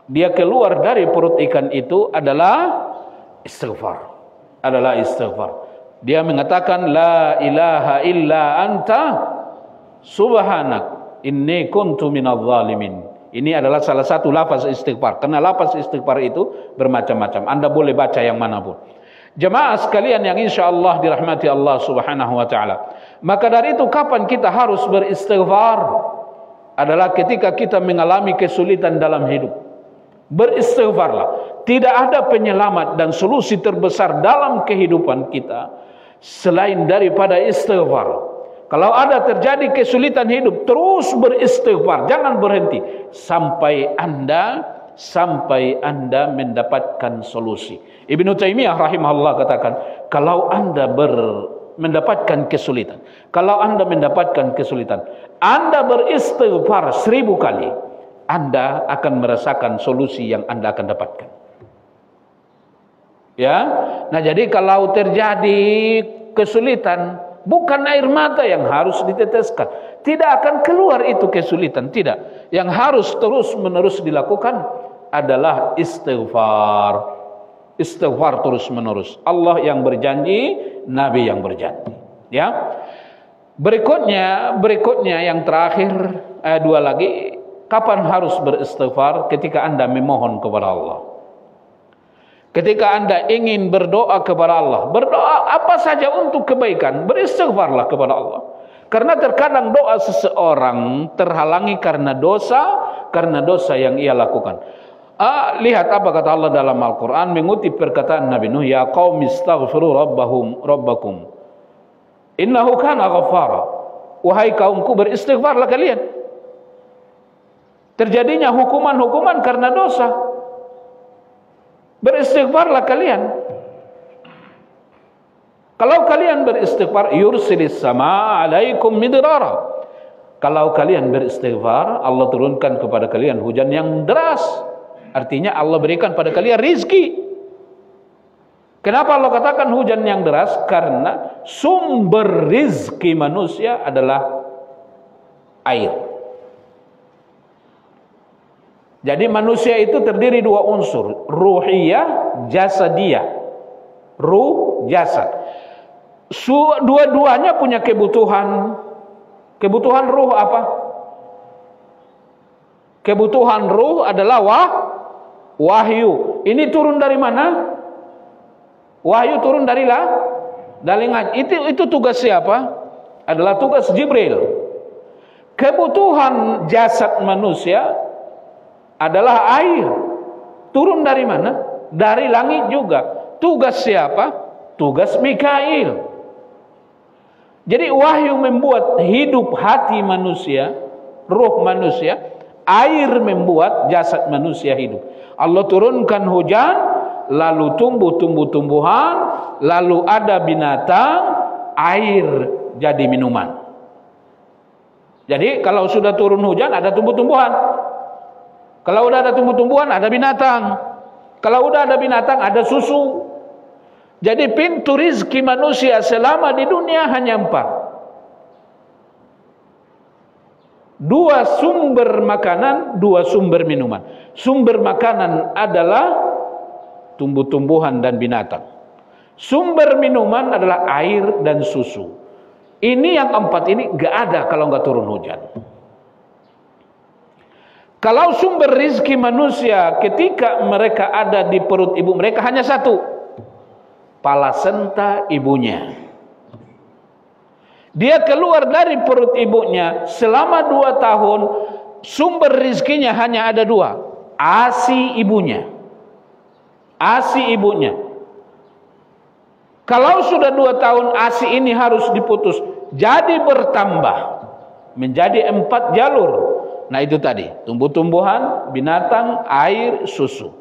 dia keluar dari perut ikan itu adalah istighfar. Dia mengatakan la ilaha illa anta subhanak inni kuntu minadh zalimin. Ini adalah salah satu lafaz istighfar. Karena lafaz istighfar itu bermacam-macam. Anda boleh baca yang manapun. Jemaah sekalian yang insyaallah dirahmati Allah Subhanahu wa taala. Maka dari itu kapan kita harus beristighfar? Adalah ketika kita mengalami kesulitan dalam hidup. Beristighfarlah. Tidak ada penyelamat dan solusi terbesar dalam kehidupan kita selain daripada istighfar. Kalau ada terjadi kesulitan hidup, terus beristighfar, jangan berhenti sampai Anda mendapatkan solusi. Ibnu Taimiyah rahimahullah katakan, kalau Anda mendapatkan kesulitan, Anda beristighfar 1000 kali, Anda akan merasakan solusi yang Anda akan dapatkan. Ya, nah jadi kalau terjadi kesulitan, bukan air mata yang harus diteteskan, tidak akan keluar itu kesulitan, tidak. Yang harus terus menerus dilakukan adalah istighfar. Istighfar terus menerus. Allah yang berjanji, Nabi yang berjanji. Ya, berikutnya yang terakhir, dua lagi. Kapan harus beristighfar? Ketika Anda memohon kepada Allah. Ketika Anda ingin berdoa kepada Allah, berdoa apa saja untuk kebaikan, beristighfarlah kepada Allah. Karena terkadang doa seseorang terhalangi karena dosa yang ia lakukan. Lihat apa kata Allah dalam Al-Quran mengutip perkataan Nabi Nuh, ya qaumi istaghfiru rabbakum innahu kana ghaffara. Wahai kaumku, beristighfarlah kalian. Terjadinya hukuman karena dosa. Beristighfarlah kalian. Kalau kalian beristighfar, yursilis sama alaikum midrara. Kalau kalian beristighfar, Allah turunkan kepada kalian hujan yang deras. Artinya Allah berikan pada kalian rizki. Kenapa Allah katakan hujan yang deras? Karena sumber rizki manusia adalah air. Jadi manusia itu terdiri dua unsur, ruhiyah, jasadiyah. Ruh, jasad. Dua-duanya punya kebutuhan. Kebutuhan ruh apa? Kebutuhan ruh adalah wahyu. Ini turun dari mana? Wahyu turun dari langit. Itu tugas siapa? Adalah tugas Jibril. Kebutuhan jasad manusia adalah air. Turun dari mana? Dari langit juga. Tugas siapa? Tugas Mikail. Jadi wahyu membuat hidup hati manusia, ruh manusia. Air membuat jasad manusia hidup. Allah turunkan hujan, lalu tumbuh tumbuhan, lalu ada binatang, air jadi minuman. Jadi kalau sudah turun hujan ada tumbuh-tumbuhan. Kalau udah ada tumbuh-tumbuhan ada binatang. Kalau udah ada binatang ada susu. Jadi pintu rizki manusia selama di dunia hanya 4. 2 sumber makanan, 2 sumber minuman. Sumber makanan adalah tumbuh-tumbuhan dan binatang. Sumber minuman adalah air dan susu. Ini yang 4 ini gak ada kalau gak turun hujan. Kalau sumber rizki manusia ketika mereka ada di perut ibu mereka hanya 1, palasenta ibunya. Dia keluar dari perut ibunya selama 2 tahun, sumber rizkinya hanya ada 2, ASI ibunya. ASI ibunya. Kalau sudah 2 tahun ASI ini harus diputus, jadi bertambah menjadi 4 jalur. Nah itu tadi, tumbuh-tumbuhan, binatang, air, susu.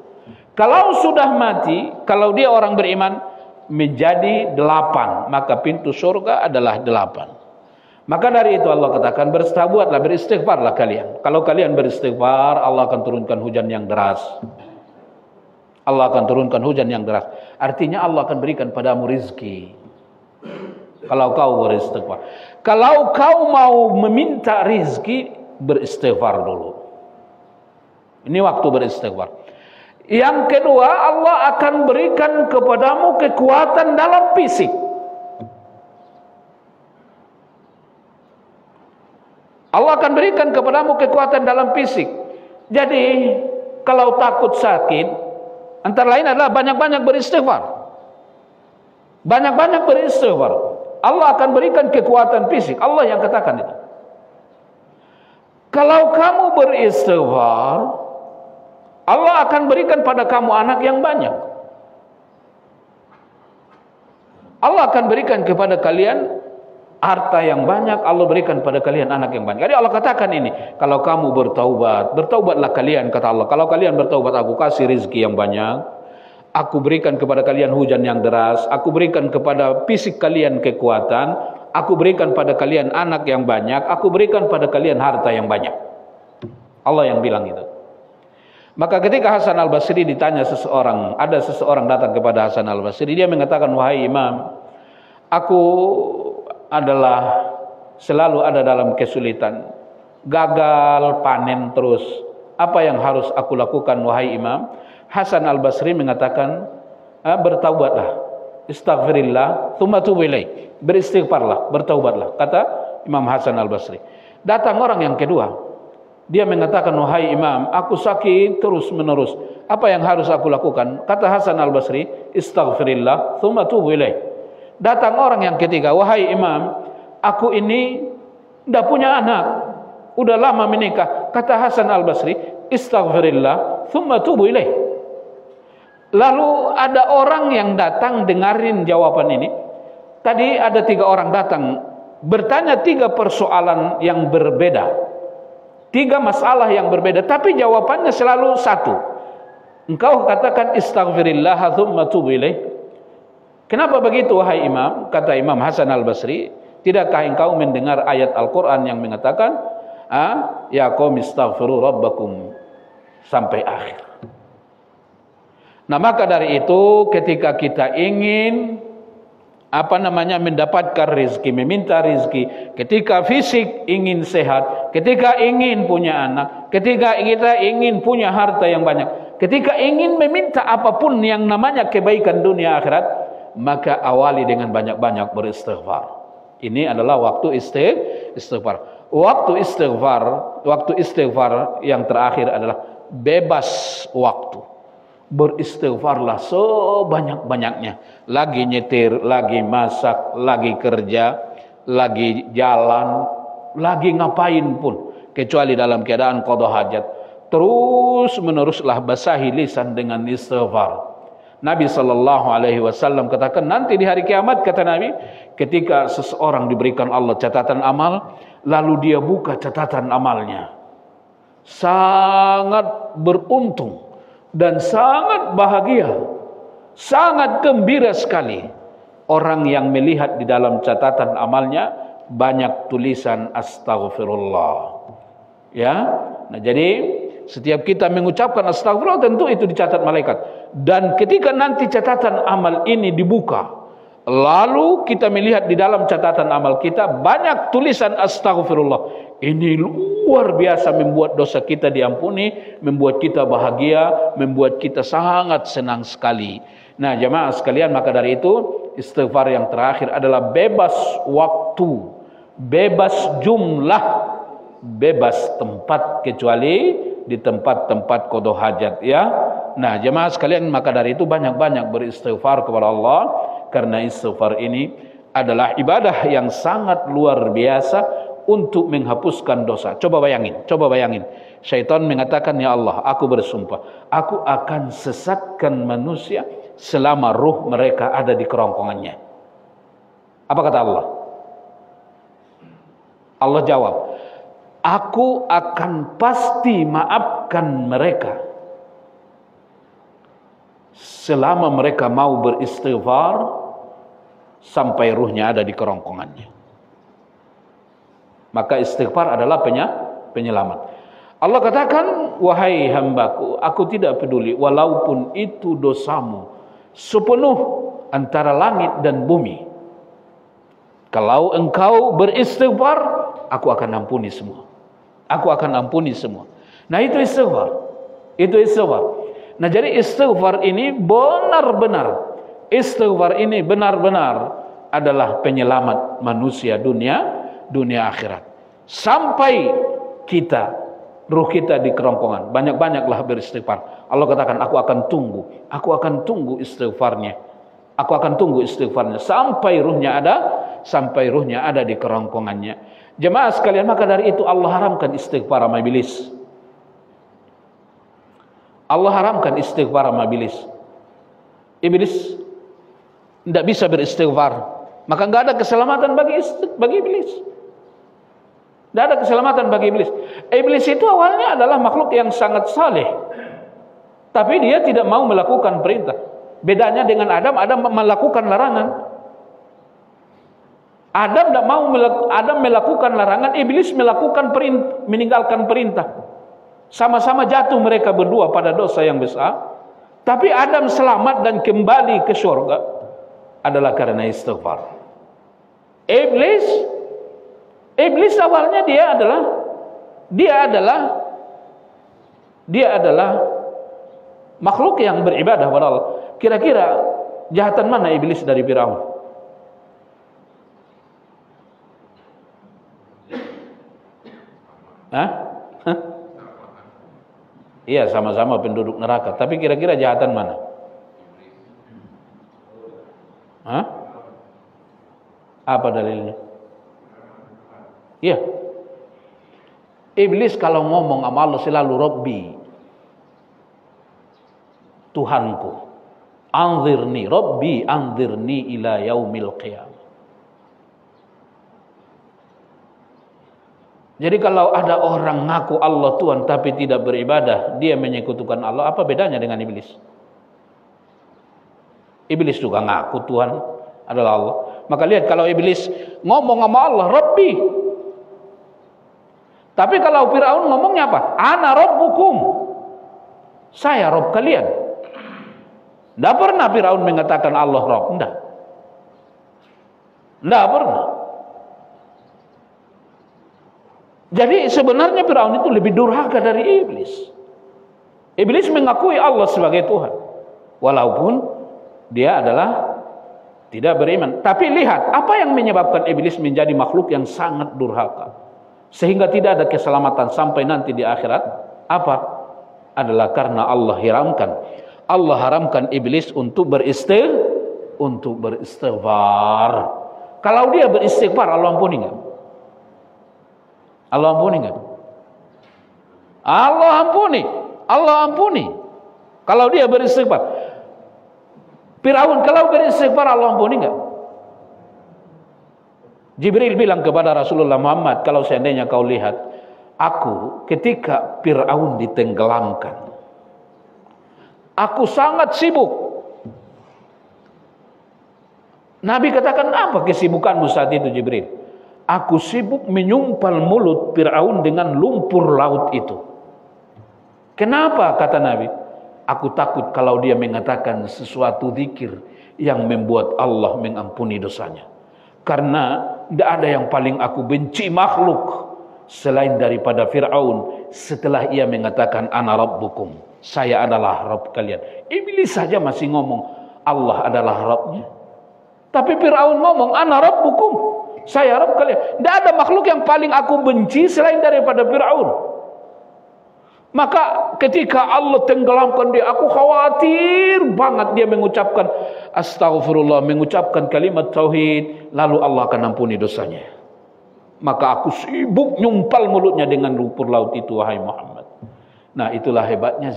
Kalau sudah mati, kalau dia orang beriman, menjadi 8, maka pintu surga adalah 8. Maka dari itu Allah katakan, bertawabatlah, beristighfarlah kalian. Kalau kalian beristighfar, Allah akan turunkan hujan yang deras. Allah akan turunkan hujan yang deras. Artinya Allah akan berikan padamu rizki. Kalau kau beristighfar. Kalau kau mau meminta rizki, beristighfar dulu. Ini waktu beristighfar. Yang kedua, Allah akan berikan kepadamu kekuatan dalam fisik. Allah akan berikan kepadamu kekuatan dalam fisik. Jadi, kalau takut sakit, antara lain adalah banyak-banyak beristighfar. Banyak-banyak beristighfar. Allah akan berikan kekuatan fisik. Allah yang katakan itu. Kalau kamu beristighfar, Allah akan berikan pada kamu anak yang banyak. Allah akan berikan kepada kalian harta yang banyak. Allah berikan pada kalian anak yang banyak. Jadi Allah katakan ini, kalau kamu bertaubat, bertaubatlah kalian, kata Allah. Kalau kalian bertaubat, aku kasih rizki yang banyak. Aku berikan kepada kalian hujan yang deras. Aku berikan kepada fisik kalian kekuatan. Aku berikan pada kalian anak yang banyak. Aku berikan pada kalian harta yang banyak. Allah yang bilang itu. Maka ketika Hasan al-Basri ditanya seseorang, ada seseorang datang kepada Hasan al-Basri, dia mengatakan, wahai imam, aku adalah selalu ada dalam kesulitan, gagal panen terus. Apa yang harus aku lakukan wahai imam? Hasan al-Basri mengatakan, bertaubatlah, istaghfirillah, tsumma tubu ilaih, beristighfarlah, bertaubatlah, kata Imam Hasan al-Basri. Datang orang yang kedua. Dia mengatakan, wahai imam, aku sakit terus menerus. Apa yang harus aku lakukan? Kata Hasan al-Basri, istaghfirillah, tsumma tubu ilaih. Datang orang yang ketiga, wahai imam, aku ini Tidak punya anak, udah lama menikah. Kata Hasan Al-Basri, istaghfirillah, thumma tubu ilaih. Lalu ada orang yang datang dengarin jawaban ini. Tadi ada 3 orang datang bertanya 3 persoalan yang berbeda, 3 masalah yang berbeda, tapi jawabannya selalu satu. Engkau katakan istaghfirillah thumma tubu ilaih. Kenapa begitu wahai imam? Kata Imam Hasan Al-Basri, tidakkah engkau mendengar ayat Al-Quran yang mengatakan ya qaum istaghfiru rabbakum sampai akhir. Nah maka dari itu ketika kita ingin mendapatkan rezeki, meminta rezeki, ketika fisik ingin sehat, ketika ingin punya anak, ketika kita ingin punya harta yang banyak, ketika ingin meminta apapun yang namanya kebaikan dunia akhirat, maka awali dengan banyak-banyak beristighfar. Ini adalah waktu istighfar. Waktu istighfar yang terakhir adalah bebas waktu. Beristighfarlah sebanyak-banyaknya. Lagi nyetir, lagi masak, lagi kerja, lagi jalan, lagi ngapain pun, kecuali dalam keadaan qada hajat, terus meneruslah basahi lisan dengan istighfar. Nabi SAW katakan, nanti di hari kiamat, kata Nabi, ketika seseorang diberikan Allah catatan amal, lalu dia buka catatan amalnya, sangat beruntung dan sangat bahagia, sangat gembira sekali orang yang melihat di dalam catatan amalnya banyak tulisan astaghfirullah. Ya, nah jadi setiap kita mengucapkan astaghfirullah tentu itu dicatat malaikat. Dan ketika nanti catatan amal ini dibuka, lalu kita melihat di dalam catatan amal kita banyak tulisan astaghfirullah. Ini luar biasa membuat dosa kita diampuni, membuat kita bahagia, membuat kita sangat senang sekali. Nah jemaah sekalian, maka dari itu istighfar yang terakhir adalah bebas waktu, bebas jumlah, bebas tempat, kecuali di tempat-tempat qada hajat, ya. Nah jemaah sekalian, maka dari itu banyak-banyak beristighfar kepada Allah, karena istighfar ini adalah ibadah yang sangat luar biasa untuk menghapuskan dosa. Coba bayangin. Syaitan mengatakan, ya Allah, aku bersumpah, aku akan sesatkan manusia selama ruh mereka ada di kerongkongannya. Apa kata Allah? Allah jawab, aku akan pasti maafkan mereka selama mereka mau beristighfar sampai ruhnya ada di kerongkongannya. Maka istighfar adalah penyelamat. Allah katakan, wahai hambaku, aku tidak peduli walaupun itu dosamu sepenuh antara langit dan bumi. Kalau engkau beristighfar, aku akan ampuni semua. Aku akan ampuni semua. Nah itu istighfar. Nah jadi istighfar ini benar-benar adalah penyelamat manusia dunia akhirat. Sampai ruh kita di kerongkongan, banyak-banyaklah beristighfar. Allah katakan, aku akan tunggu istighfarnya. Aku akan tunggu istighfarnya sampai ruhnya ada di kerongkongannya. Jemaah sekalian, maka dari itu Allah haramkan istighfar sama iblis. Allah haramkan istighfar sama iblis. Iblis tidak bisa beristighfar, maka enggak ada keselamatan bagi iblis. Tidak ada keselamatan bagi iblis. Iblis itu awalnya adalah makhluk yang sangat saleh, tapi dia tidak mau melakukan perintah. Bedanya dengan Adam melakukan larangan. Adam melakukan larangan, iblis meninggalkan perintah. Sama-sama jatuh mereka berdua pada dosa yang besar. Tapi Adam selamat dan kembali ke surga adalah karena istighfar. Iblis awalnya dia adalah makhluk yang beribadah kepada Allah. Kira-kira jahatan mana iblis dari Firaun? Iya, sama-sama penduduk neraka. Tapi kira-kira jahatan mana? Apa dalilnya? Iya. Iblis kalau ngomong sama Allah selalu Rabbi, Tuhanku. Anzirni, Rabbi anzirni ila yaumil qiyamah. Jadi kalau ada orang ngaku Allah Tuhan tapi tidak beribadah, dia menyekutukan Allah, apa bedanya dengan iblis? Iblis juga ngaku Tuhan adalah Allah. Maka lihat kalau iblis ngomong sama Allah, Rabbi. Tapi kalau Fir'aun ngomongnya apa? Ana rabbukum. Saya Rabb kalian. Tidak pernah Fir'aun mengatakan Allah Rabb. Tidak pernah. Jadi sebenarnya Fir'aun itu lebih durhaka dari iblis. Iblis mengakui Allah sebagai Tuhan. Walaupun dia adalah tidak beriman. Tapi lihat, apa yang menyebabkan iblis menjadi makhluk yang sangat durhaka, sehingga tidak ada keselamatan sampai nanti di akhirat? Apa? Adalah karena Allah haramkan iblis untuk beristighfar. Kalau dia beristighfar, Allah ampuni enggak? Allah ampuni enggak? Allah ampuni. Kalau dia beristighfar. Fir'aun kalau beristighfar, Allah ampuni enggak? Jibril bilang kepada Rasulullah Muhammad, kalau seandainya kau lihat aku ketika Fir'aun ditenggelamkan, aku sangat sibuk. Nabi katakan, apa kesibukanmu saat itu Jibril? Aku sibuk menyumpal mulut Fir'aun dengan lumpur laut itu. Kenapa? Kata Nabi, aku takut kalau dia mengatakan sesuatu zikir yang membuat Allah mengampuni dosanya. Karena tidak ada yang paling aku benci makhluk selain daripada Fir'aun setelah ia mengatakan ana rabbukum, saya adalah Rabb kalian. Iblis saja masih ngomong Allah adalah Rabbnya. Tapi Fir'aun ngomong ana rabbukum, saya Rabb kalian. Tidak ada makhluk yang paling aku benci selain daripada Fir'aun. Maka ketika Allah tenggelamkan dia, aku khawatir banget dia mengucapkan astagfirullah, mengucapkan kalimat tauhid, lalu Allah akan ampuni dosanya. Maka aku sibuk nyumpal mulutnya dengan lumpur laut itu, wahai Muhammad. Nah, itulah hebatnya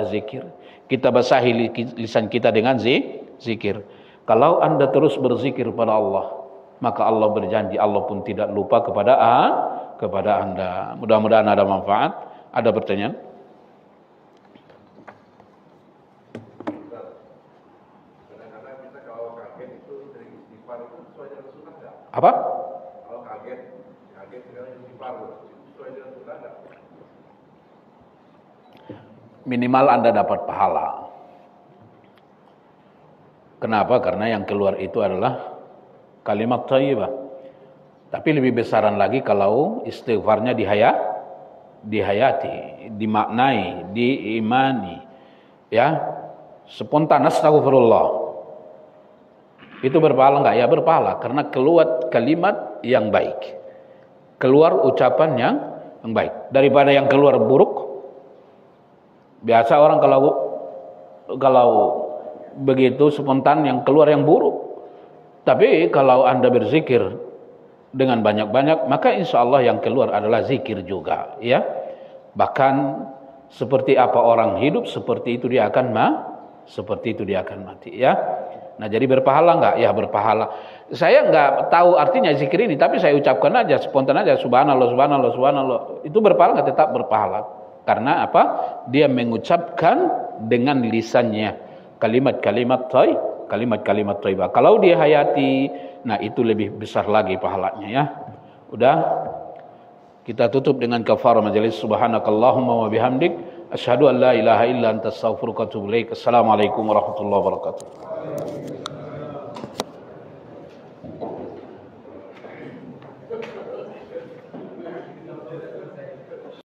zikir. Kita basahi lisan kita dengan zikir. Kalau Anda terus berzikir pada Allah, maka Allah berjanji Allah pun tidak lupa kepada Anda. Mudah-mudahan ada manfaat. Ada pertanyaan? Kadang-kadang kita kalau kaget itu sering istighfar itu sesuai dengan sunnah enggak? Apa? Kalau kaget sekarang istighfar itu sesuai dengan sunnah enggak? Minimal Anda dapat pahala. Kenapa? Karena yang keluar itu adalah kalimat thayyibah. Tapi lebih besaran lagi kalau istighfarnya dihayati, dimaknai, diimani, ya, spontan astagfirullah. Itu berpahala enggak? Ya berpahala, karena keluar kalimat yang baik, keluar ucapan yang baik daripada yang keluar buruk. Biasa orang kalau begitu spontan yang keluar yang buruk. Tapi kalau Anda berzikir dengan banyak-banyak, maka insya Allah yang keluar adalah zikir juga, ya. Bahkan seperti apa orang hidup, seperti itu dia akan mati, ya. Nah, jadi berpahala enggak? Ya berpahala. Saya enggak tahu artinya zikir ini, tapi saya ucapkan aja spontan aja, subhanallah, subhanallah, subhanallah. Itu berpahala enggak? Tetap berpahala. Karena apa? Dia mengucapkan dengan lisannya kalimat-kalimat thayyibah. Kalau dia hayati, nah itu lebih besar lagi pahalanya, ya. Udah, kita tutup dengan kafarah majelis. Subhanakallahumma wa bihamdik, asyhadu an la ilaha illa anta astaghfiruka wa atubu ilaik. Assalamualaikum warahmatullahi wabarakatuh.